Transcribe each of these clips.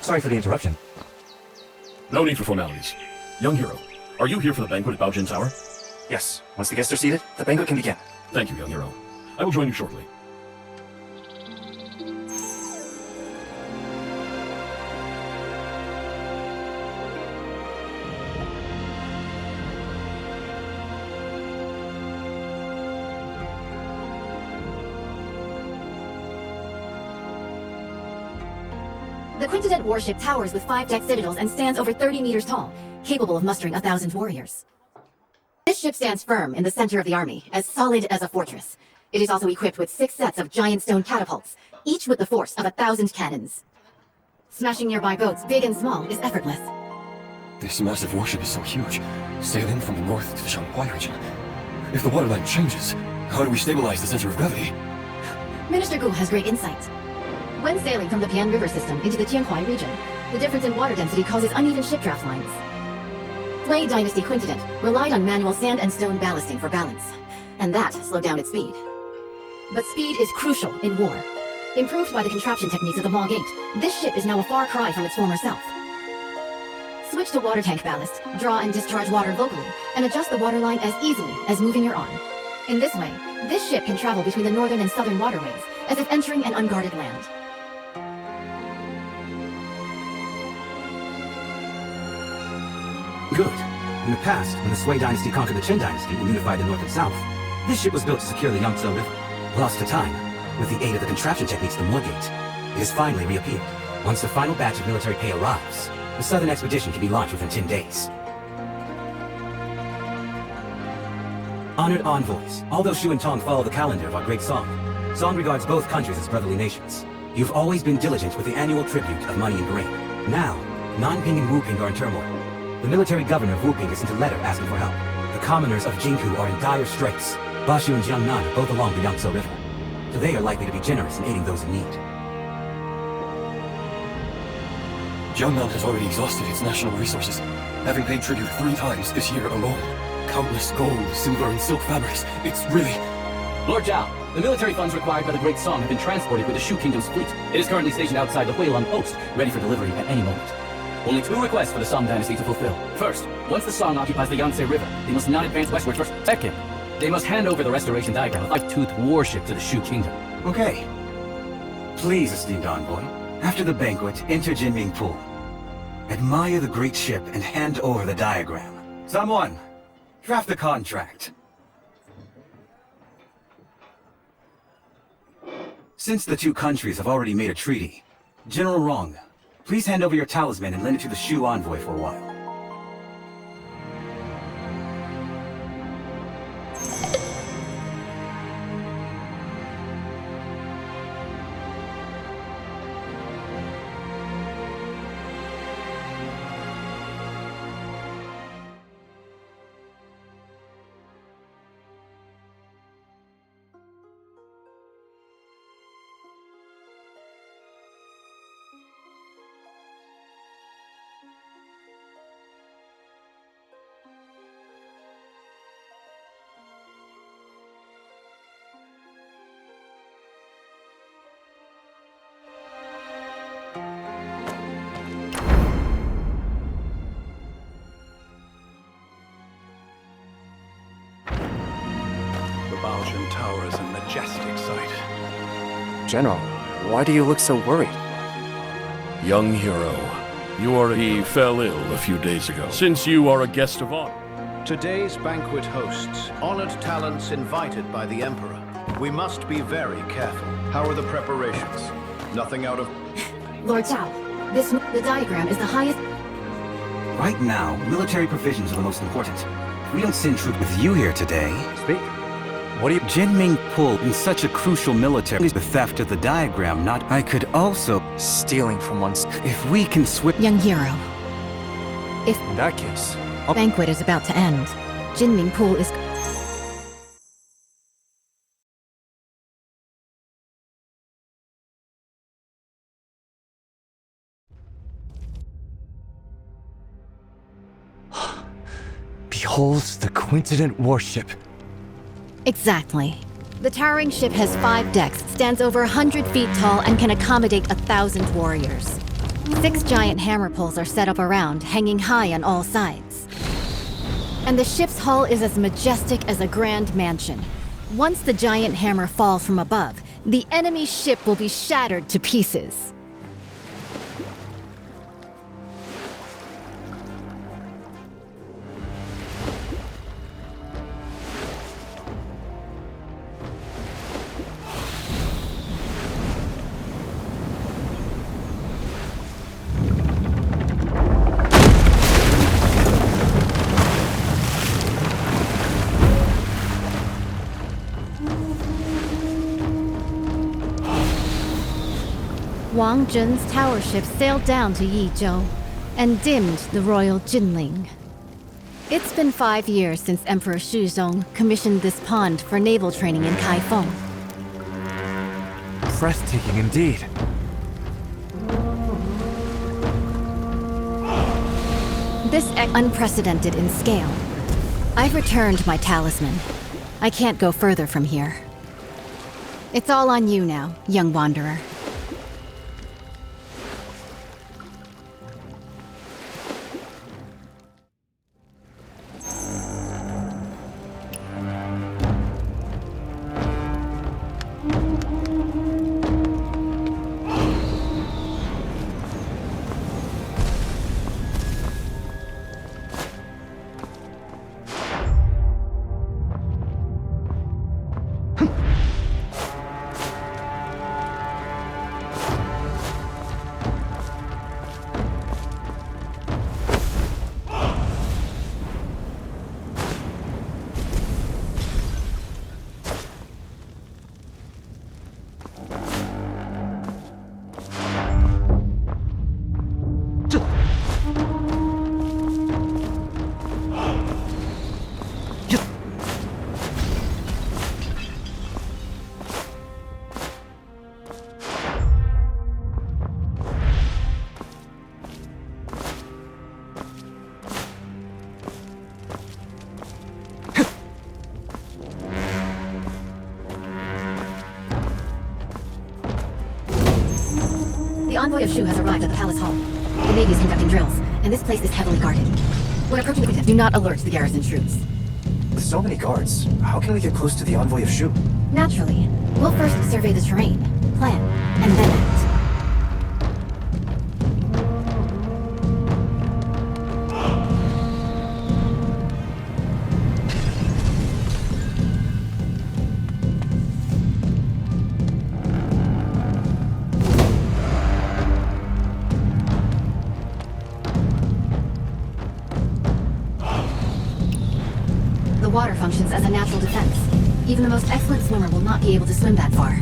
Sorry for the interruption. No need for formalities. Young hero, are you here for the banquet at Baojin Tower? Yes, once the guests are seated, the banquet can begin. Thank you, young hero. I will join you shortly. The Quintident warship towers with 5-deck citadels and stands over 30 meters tall, capable of mustering 1,000 warriors. This ship stands firm in the center of the army, as solid as a fortress. It is also equipped with 6 sets of giant stone catapults, each with the force of 1,000 cannons. Smashing nearby boats, big and small, is effortless. This massive warship is so huge, sailing from the north to the Shanghai region. If the waterline changes, how do we stabilize the center of gravity? Minister Gu has great insight. When sailing from the Pian River system into the Tianhuai region, the difference in water density causes uneven ship draft lines. Wei Dynasty Quintident relied on manual sand and stone ballasting for balance, and that slowed down its speed. But speed is crucial in war. Improved by the contraption techniques of the Maw Gate, this ship is now a far cry from its former self. Switch to water tank ballast, draw and discharge water locally, and adjust the waterline as easily as moving your arm. In this way, this ship can travel between the northern and southern waterways, as if entering an unguarded land. Good. In the past, when the Sui dynasty conquered the Qin dynasty and unified the north and south, this ship was built to secure the Yangtze River. Lost to time, with the aid of the contraption techniques of the Maw Gate, it has finally reappeared. Once the final batch of military pay arrives, the southern expedition can be launched within 10 days. Honored envoys, although Shu and Tong follow the calendar of our great Song, Song regards both countries as brotherly nations. You've always been diligent with the annual tribute of money and grain. Now, Nanping and Wuping are in turmoil. The military governor of Wuping has sent a letter asking for help. The commoners of Jinghu are in dire straits. Bashu and Jiangnan are both along the Yangtze River, so they are likely to be generous in aiding those in need. Jiangnan has already exhausted its national resources, having paid tribute 3 times this year alone. Countless gold, silver, and silk fabrics. It's really... Lord Zhao, the military funds required by the Great Song have been transported with the Shu Kingdom's fleet. It is currently stationed outside the Huilong Post, ready for delivery at any moment. Only 2 requests for the Song dynasty to fulfill. First, once the Song occupies the Yangtze River, they must not advance westward first. Second, they must hand over the restoration diagram of the 5-toothed warship to the Shu Kingdom. Okay. Please, esteemed envoy, after the banquet, enter Jinming Pool. Admire the great ship and hand over the diagram. Someone, draft the contract. Since the 2 countries have already made a treaty, General Rong, please hand over your talisman and lend it to the Shu envoy for a while. Baojin Tower is a majestic sight. General, why do you look so worried? Young hero, he fell ill a few days ago. Since you are a guest of honor. Today's banquet hosts honored talents invited by the Emperor. We must be very careful. How are the preparations? Nothing out of... Lord Zhao, the diagram is the highest... Right now, military provisions are the most important. If we don't send troops with you here today... Speak. What do you... Jinming Pool in such a crucial military... The theft of the diagram, not... I could also... Stealing from one's... If we can switch... Young hero. If... In that case... banquet is about to end, Jinming Pool is... Behold the Quintident warship. Exactly. The towering ship has 5 decks, stands over 100 feet tall, and can accommodate 1,000 warriors. 6 giant hammer poles are set up around, hanging high on all sides. And the ship's hull is as majestic as a grand mansion. Once the giant hammer falls from above, the enemy ship will be shattered to pieces. Wang Zhen's tower ship sailed down to Yizhou and dimmed the royal Jinling. It's been 5 years since Emperor Shuzong commissioned this pond for naval training in Kaifeng. Breathtaking indeed. This unprecedented in scale. I've returned my talisman. I can't go further from here. It's all on you now, young wanderer. The envoy of Shu has arrived at the palace hall. The Navy is conducting drills, and this place is heavily guarded. When approaching the do not alert the garrison troops. With so many guards, how can we get close to the envoy of Shu? Naturally, we'll first survey the terrain, plan, and then act. The water functions as a natural defense. Even the most excellent swimmer will not be able to swim that far.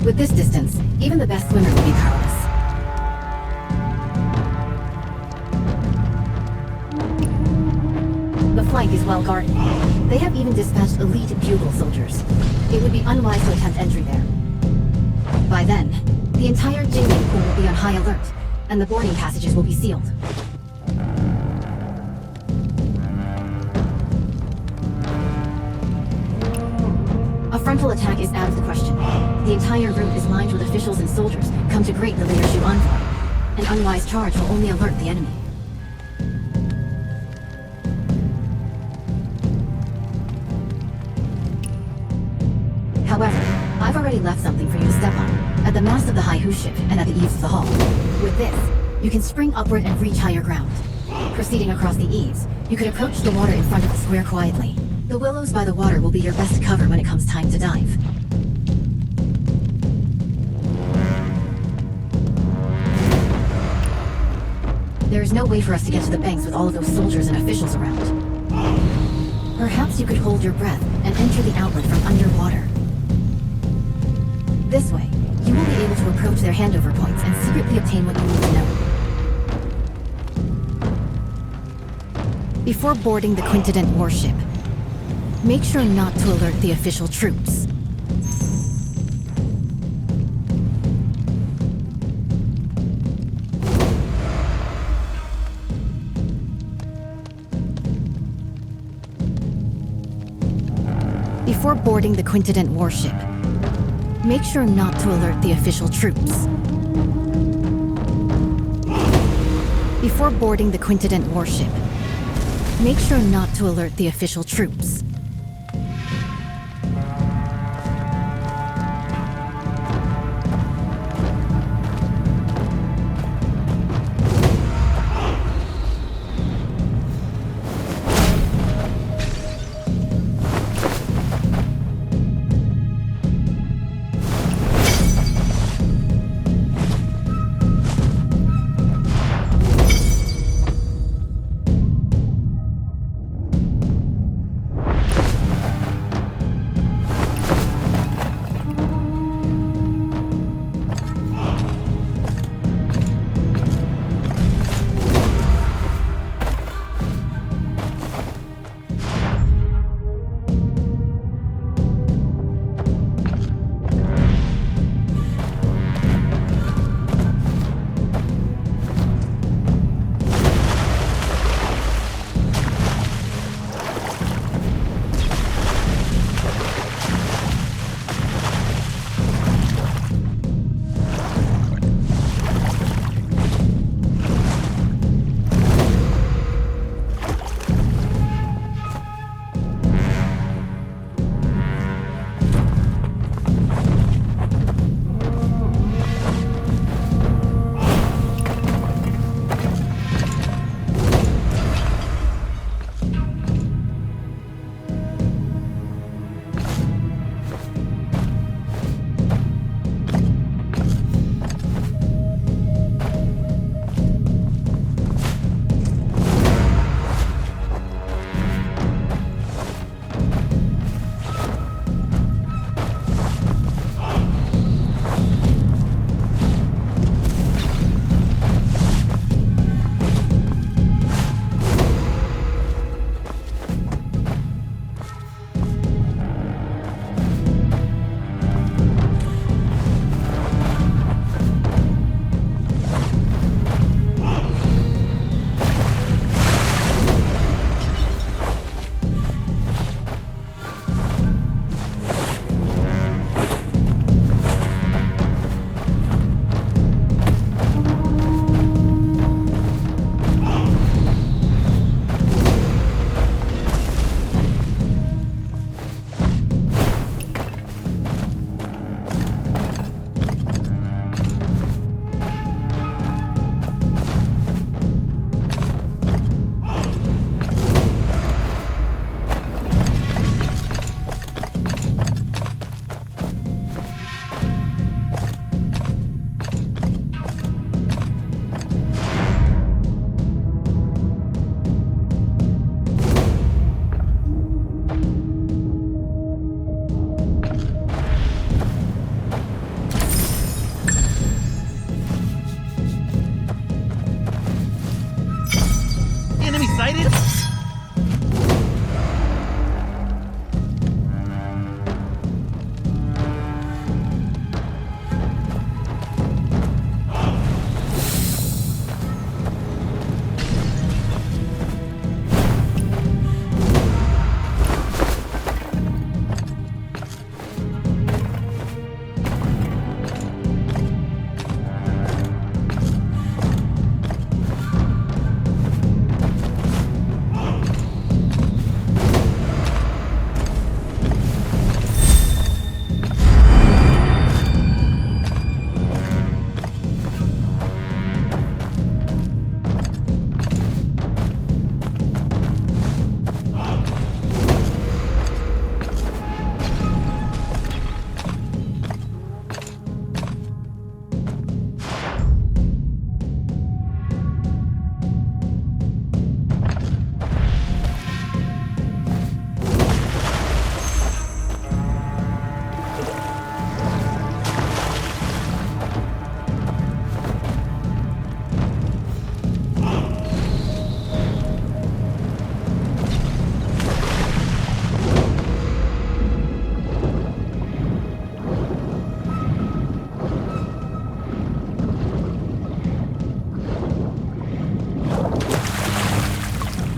With this distance, even the best swimmer will be powerless. The flank is well guarded. They have even dispatched elite bugle soldiers. It would be unwise to attempt entry there. By then, the entire Jingling pool will be on high alert, and the boarding passages will be sealed. A frontal attack is out of the question. The entire route is lined with officials and soldiers come to greet the later Shu envoy. An unwise charge will only alert the enemy. However, I've already left something for you to step on, at the mast of the Haihu ship and at the eaves of the hull. With this, you can spring upward and reach higher ground. Proceeding across the eaves, you can approach the water in front of the square quietly. The willows by the water will be your best cover when it comes time to dive. There is no way for us to get to the banks with all of those soldiers and officials around. Perhaps you could hold your breath and enter the outlet from underwater. This way, you will be able to approach their handover points and secretly obtain what you need to know. Before boarding the Quintident warship, make sure not to alert the official troops. Before boarding the Quintident warship, make sure not to alert the official troops. Before boarding the Quintident warship, make sure not to alert the official troops.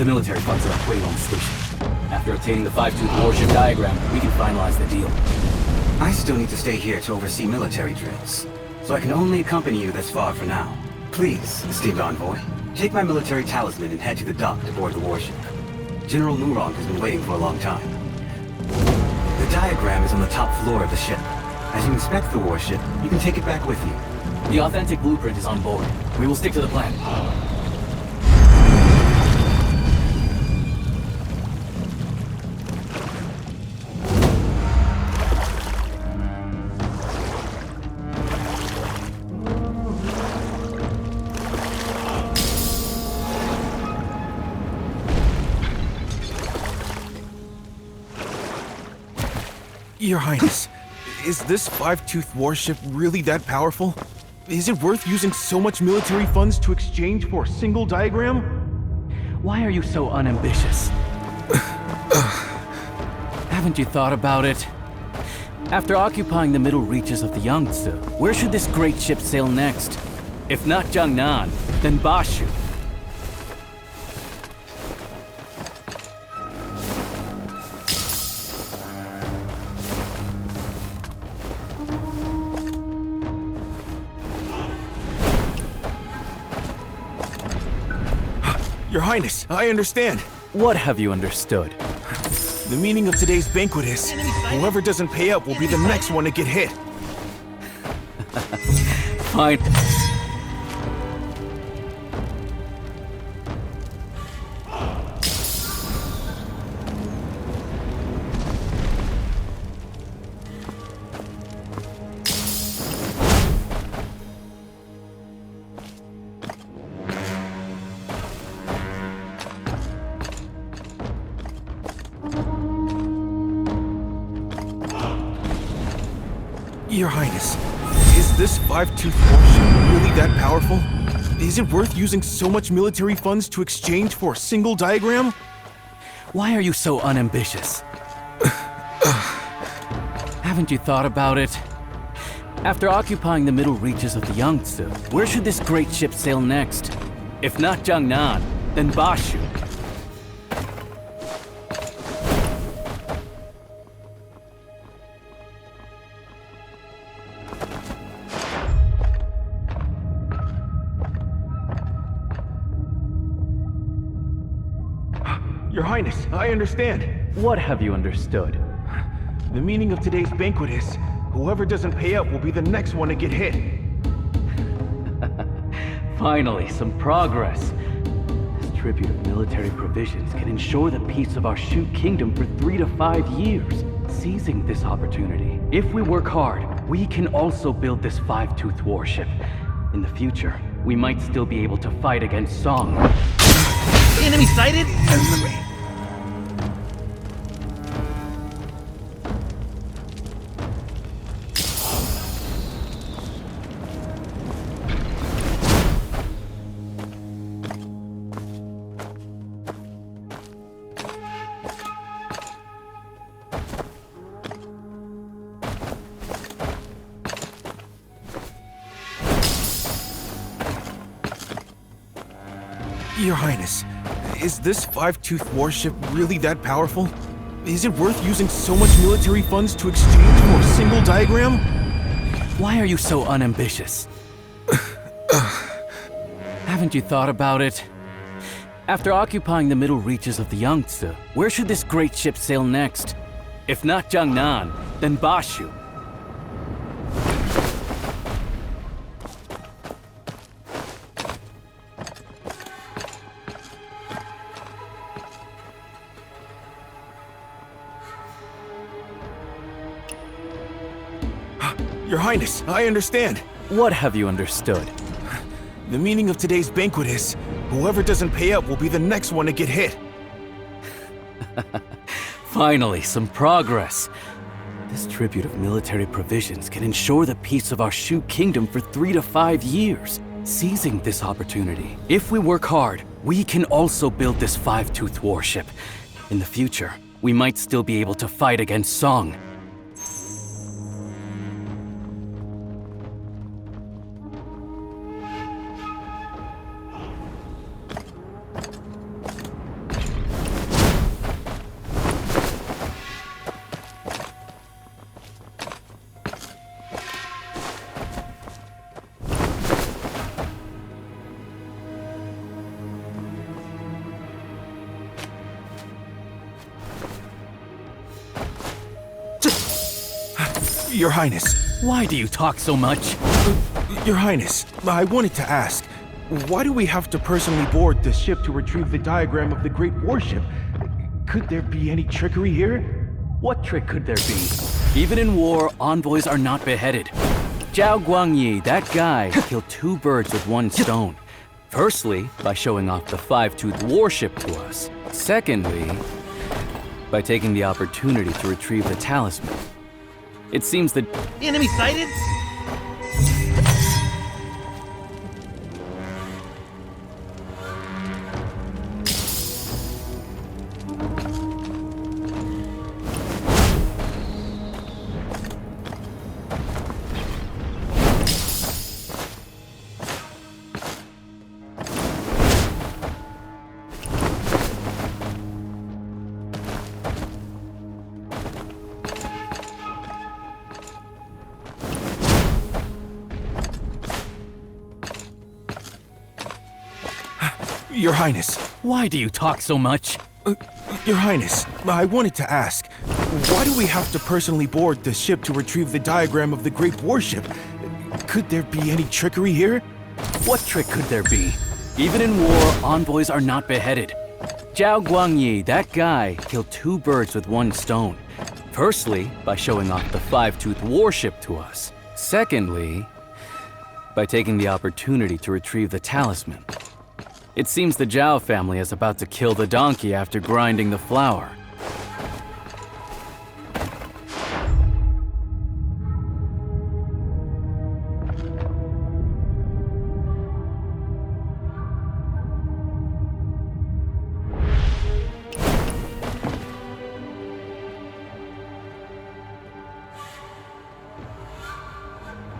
The military funds are at Huilong Station. After obtaining the 5-tooth warship diagram, we can finalize the deal. I still need to stay here to oversee military drills, so I can only accompany you this far for now. Please Please, esteemed envoy, take my military talisman and head to the dock to board the warship. General Nurong has been waiting for a long time. The diagram is on the top floor of the ship. As you inspect the warship, you can take it back with you. The authentic blueprint is on board. We will stick to the plan. Your Highness, is this five-tooth warship really that powerful? Is it worth using so much military funds to exchange for a single diagram? Why are you so unambitious? Haven't you thought about it? After occupying the middle reaches of the Yangtze, where should this great ship sail next? If not Jiangnan, then Bashu. Your Highness, I understand. What have you understood? The meaning of today's banquet is, whoever doesn't pay up will be the next one to get hit. Fine. Your Highness, is this five-tooth warship really that powerful? Is it worth using so much military funds to exchange for a single diagram? Why are you so unambitious? Haven't you thought about it? After occupying the middle reaches of the Yangtze, where should this great ship sail next? If not Jiangnan, then Bashu. Your Highness, I understand. What have you understood? The meaning of today's banquet is, whoever doesn't pay up will be the next one to get hit. Finally, some progress. This tribute of military provisions can ensure the peace of our Shu Kingdom for 3 to 5 years. Seizing this opportunity, if we work hard, we can also build this five-tooth warship. In the future, we might still be able to fight against Song. Enemy sighted? Your Highness, is this five-tooth warship really that powerful? Is it worth using so much military funds to exchange for a single diagram? Why are you so unambitious? Haven't you thought about it? After occupying the middle reaches of the Yangtze, where should this great ship sail next? If not Jiangnan, then Bashu. Your Highness, I understand. What have you understood? The meaning of today's banquet is, whoever doesn't pay up will be the next one to get hit. Finally, some progress. This tribute of military provisions can ensure the peace of our Shu Kingdom for 3 to 5 years. Seizing this opportunity, if we work hard, we can also build this five-tooth warship. In the future, we might still be able to fight against Song. Your Highness. Why do you talk so much? Your Highness, I wanted to ask, why do we have to personally board the ship to retrieve the diagram of the Great Warship? Could there be any trickery here? What trick could there be? Even in war, envoys are not beheaded. Zhao Guangyi, that guy, killed 2 birds with 1 stone. Firstly, by showing off the 5-toothed warship to us. Secondly, by taking the opportunity to retrieve the talisman. It seems that... Enemy sighted? Your Highness. Why do you talk so much? Your Highness, I wanted to ask, why do we have to personally board the ship to retrieve the diagram of the Great Warship? Could there be any trickery here? What trick could there be? Even in war, envoys are not beheaded. Zhao Guangyi, that guy, killed 2 birds with 1 stone. Firstly, by showing off the 5-toothed warship to us. Secondly, by taking the opportunity to retrieve the talisman. It seems the Zhao family is about to kill the donkey after grinding the flour.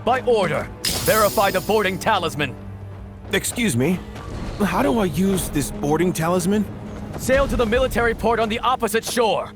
By order, verify the boarding talisman. Excuse me, how do I use this boarding talisman? Sail to the military port on the opposite shore.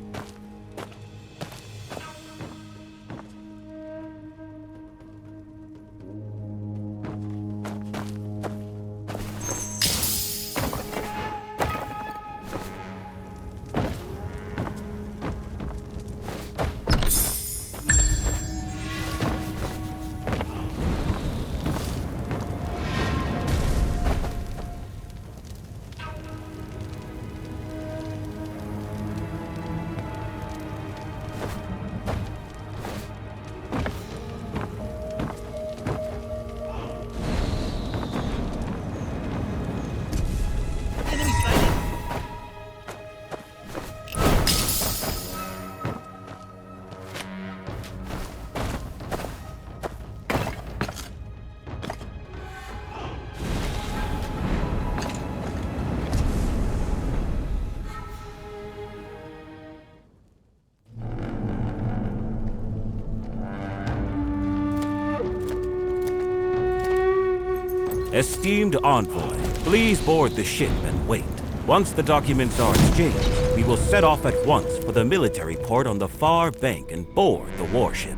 Esteemed envoy, please board the ship and wait. Once the documents are exchanged, we will set off at once for the military port on the far bank and board the warship.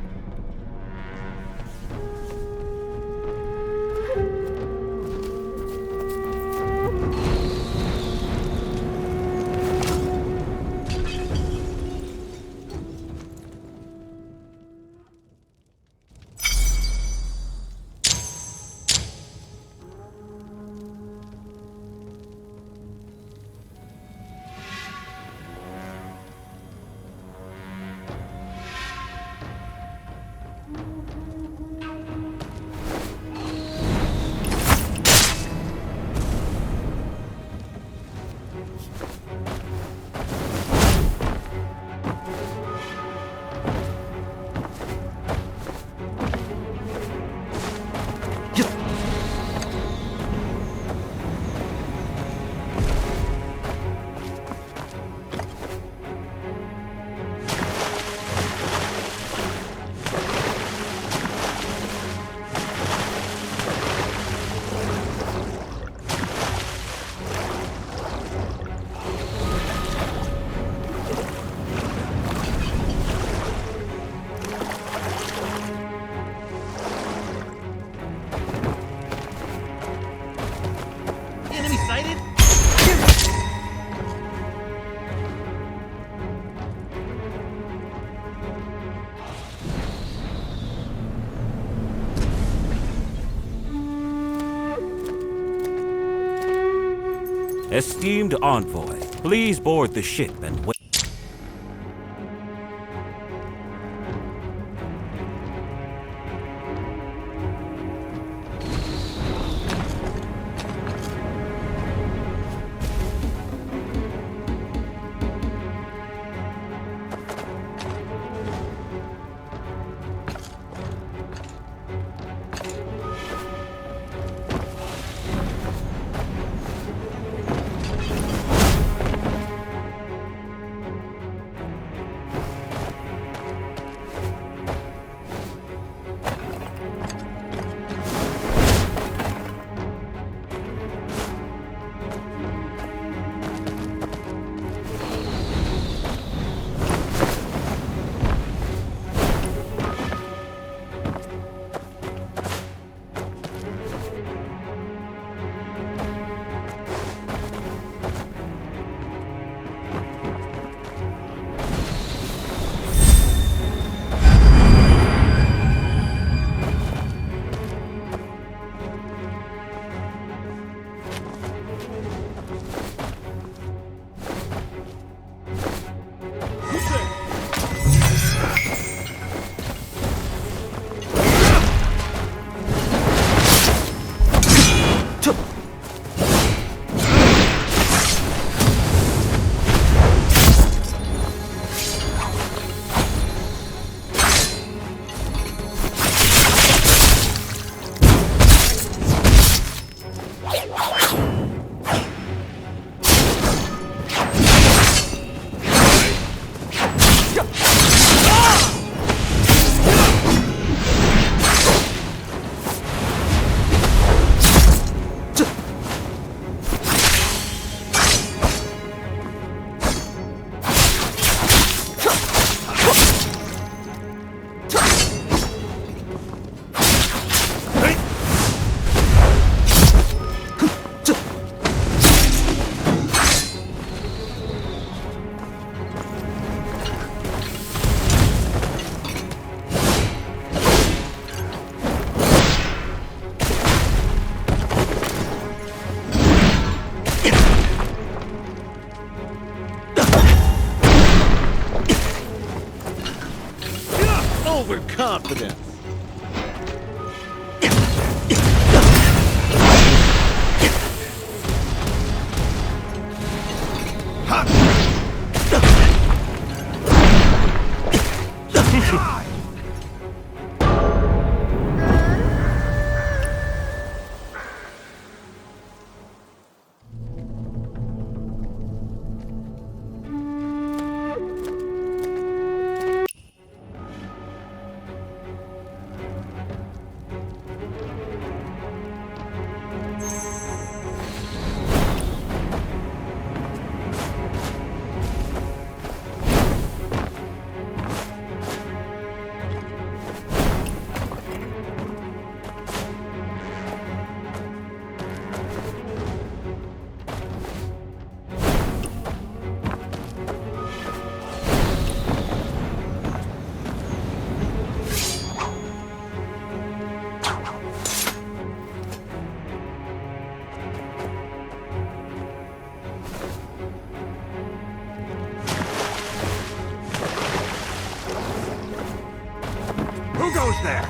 Esteemed envoy, please board the ship and wait. Overconfidence. Who goes there?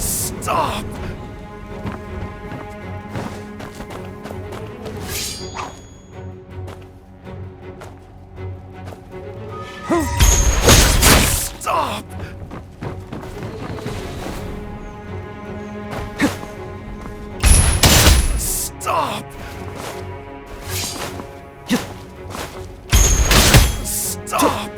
Stop! Stop! Stop! Stop!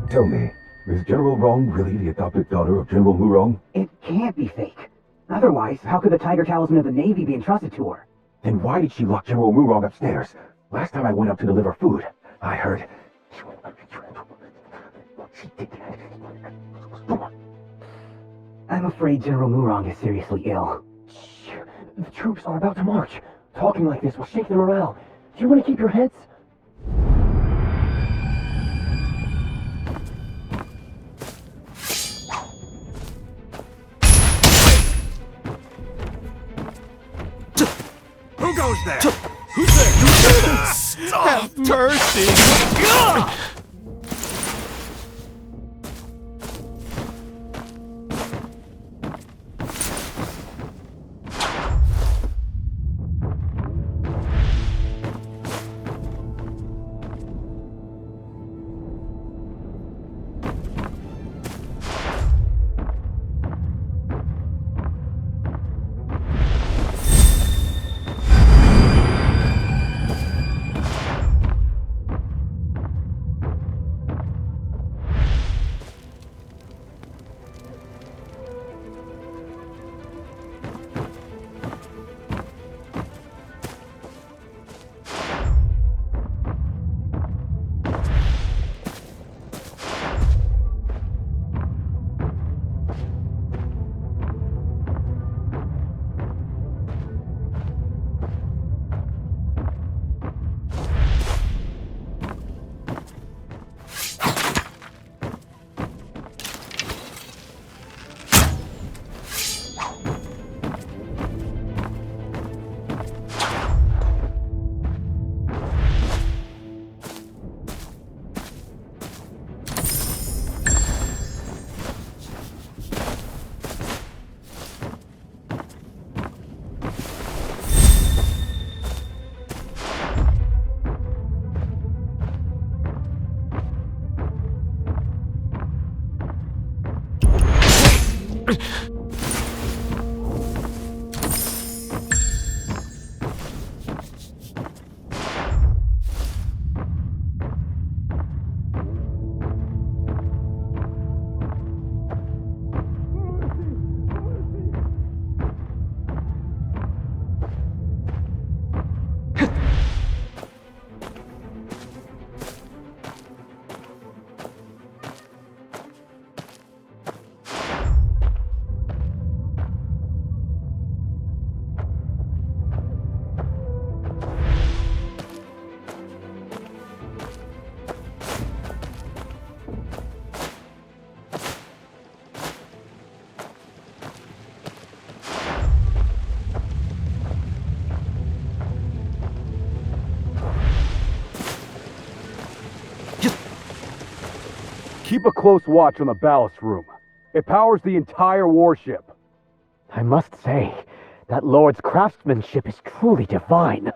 Tell me, is General Rong really the adopted daughter of General Murong? It can't be fake. Otherwise, how could the Tiger Talisman of the Navy be entrusted to her? Then why did she lock General Murong upstairs? Last time I went up to deliver food, I heard... She did that. I'm afraid General Murong is seriously ill. Shh. The troops are about to march. Talking like this will shake the morale. Do you want to keep your heads? Who goes there? Who's there? Stop! Have mercy! Keep a close watch on the ballast room. It powers the entire warship. I must say, that Lord's craftsmanship is truly divine.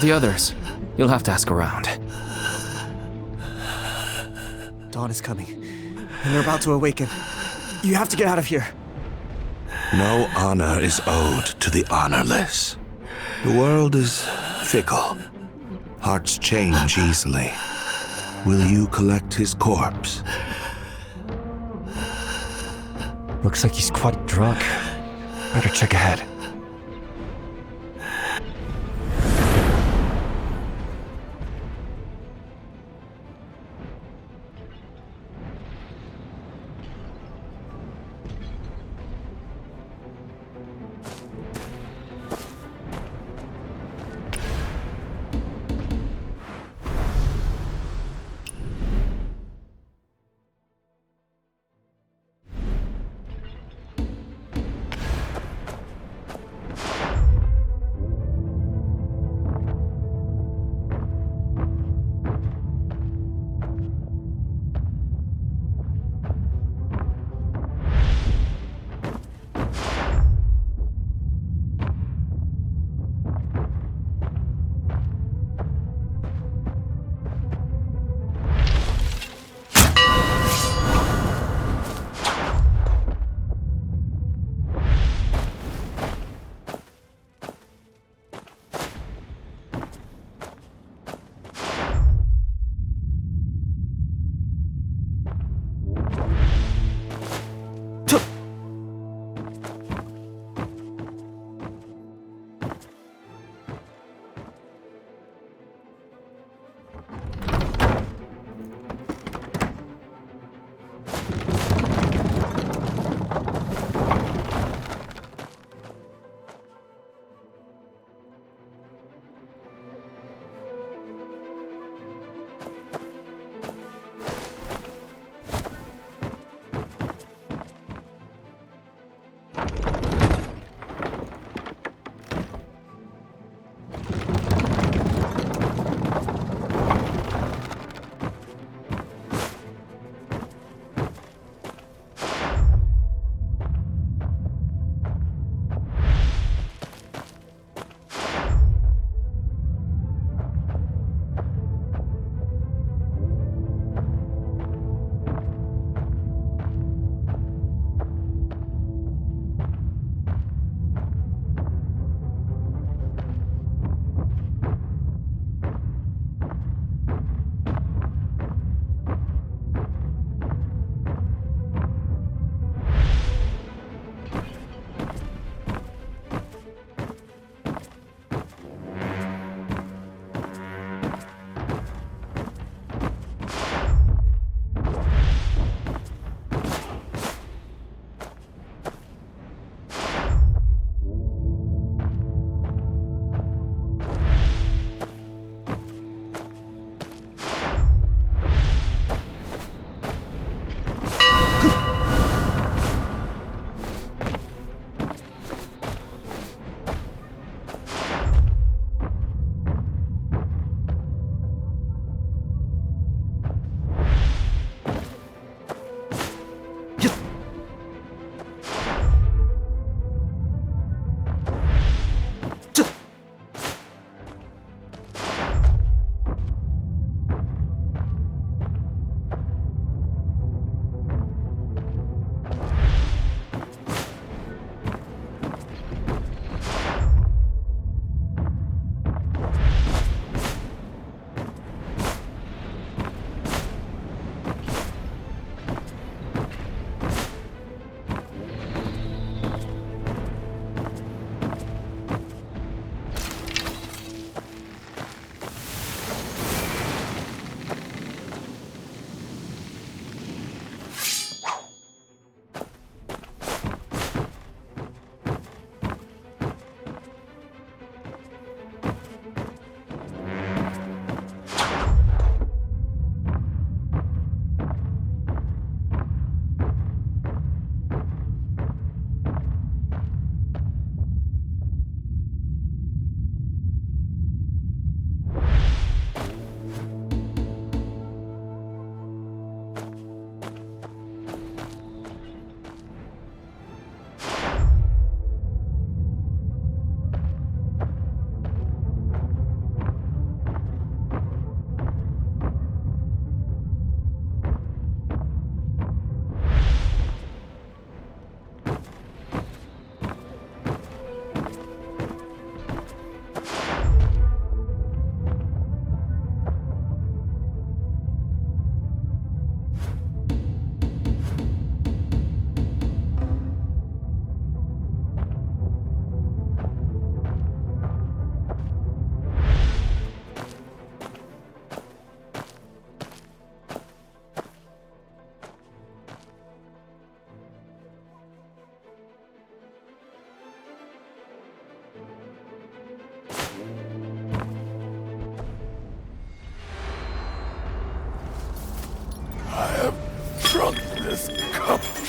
the others? You'll have to ask around. Dawn is coming, and they're about to awaken. You have to get out of here. No honor is owed to the honorless. The world is fickle. Hearts change easily. Will you collect his corpse? Looks like he's quite drunk. Better check ahead.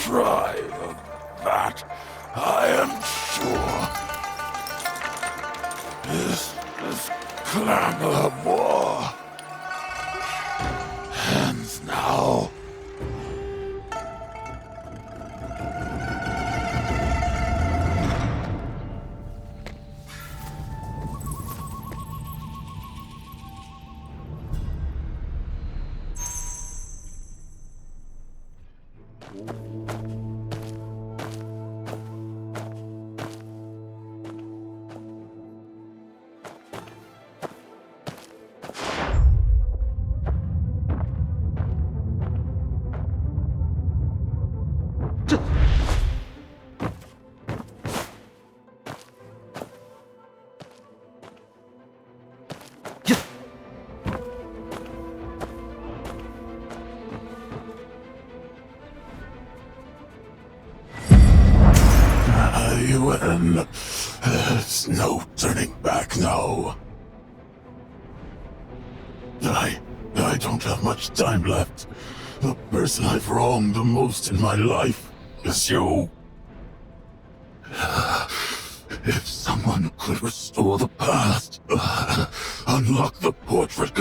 try of that, I am sure. This clamor of war ends now. There's no turning back now. I don't have much time left. The person I've wronged the most in my life is you. If someone could restore the past, unlock the portrait